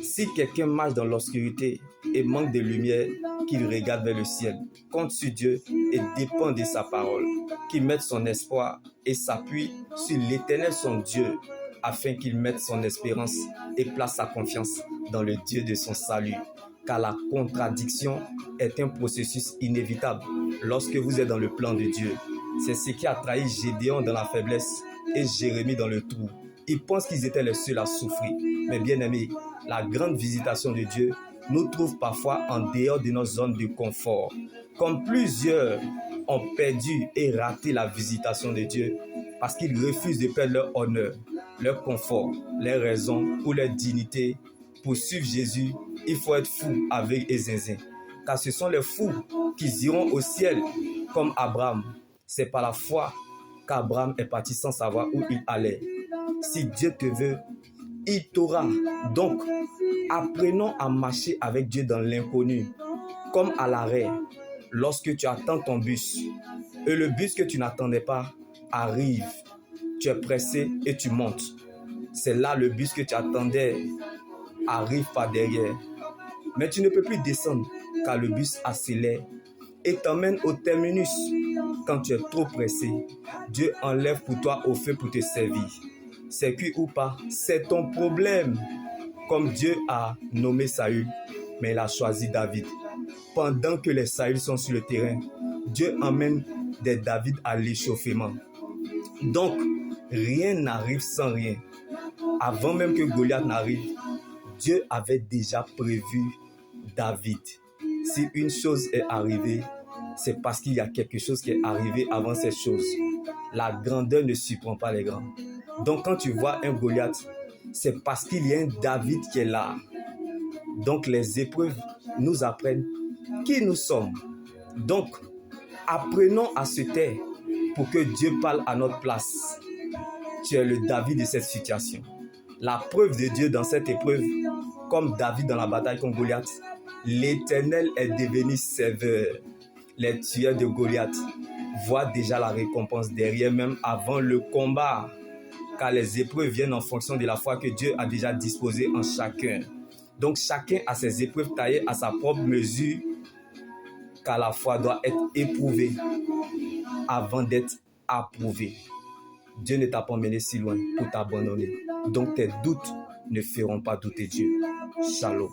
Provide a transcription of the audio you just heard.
Si quelqu'un marche dans l'obscurité et manque de lumière, qu'il regarde vers le ciel, compte sur Dieu et dépend de sa parole, qu'il mette son espoir et s'appuie sur l'Éternel son Dieu, afin qu'il mette son espérance et place sa confiance dans le Dieu de son salut. Car la contradiction est un processus inévitable lorsque vous êtes dans le plan de Dieu. C'est ce qui a trahi Gédéon dans la faiblesse et Jérémie dans le trou. Ils pensent qu'ils étaient les seuls à souffrir. Mais bien aimés, la grande visitation de Dieu nous trouve parfois en dehors de notre zone de confort. Comme plusieurs ont perdu et raté la visitation de Dieu parce qu'ils refusent de perdre leur honneur, leur confort, leurs raisons ou leur dignité. Pour suivre Jésus, il faut être fou, aveugle et zinzin. Car ce sont les fous qui iront au ciel comme Abraham. C'est par la foi qu'Abraham est parti sans savoir où il allait. Si Dieu te veut, il t'aura. Donc, apprenons à marcher avec Dieu dans l'inconnu, comme à l'arrêt, lorsque tu attends ton bus, et le bus que tu n'attendais pas arrive. Tu es pressé et tu montes. C'est là le bus que tu attendais arrive par derrière. Mais tu ne peux plus descendre car le bus accélère et t'emmène au terminus. Quand tu es trop pressé, Dieu enlève pour toi au feu pour te servir. C'est cuit ou pas, c'est ton problème. Comme Dieu a nommé Saül, mais il a choisi David. Pendant que les Saül sont sur le terrain, Dieu emmène des David à l'échauffement. Donc, rien n'arrive sans rien. Avant même que Goliath n'arrive, Dieu avait déjà prévu David. Si une chose est arrivée, c'est parce qu'il y a quelque chose qui est arrivé avant cette chose. La grandeur ne surprend pas les grands. Donc quand tu vois un Goliath, c'est parce qu'il y a un David qui est là. Donc les épreuves nous apprennent qui nous sommes. Donc apprenons à se taire pour que Dieu parle à notre place. Tu es le David de cette situation. La preuve de Dieu dans cette épreuve, comme David dans la bataille contre Goliath, l'Éternel est devenu sévère. Les tueurs de Goliath voient déjà la récompense derrière, même avant le combat. Car les épreuves viennent en fonction de la foi que Dieu a déjà disposée en chacun. Donc chacun a ses épreuves taillées à sa propre mesure, car la foi doit être éprouvée avant d'être approuvée. Dieu ne t'a pas mené si loin pour t'abandonner. Donc tes doutes ne feront pas douter Dieu. Shalom.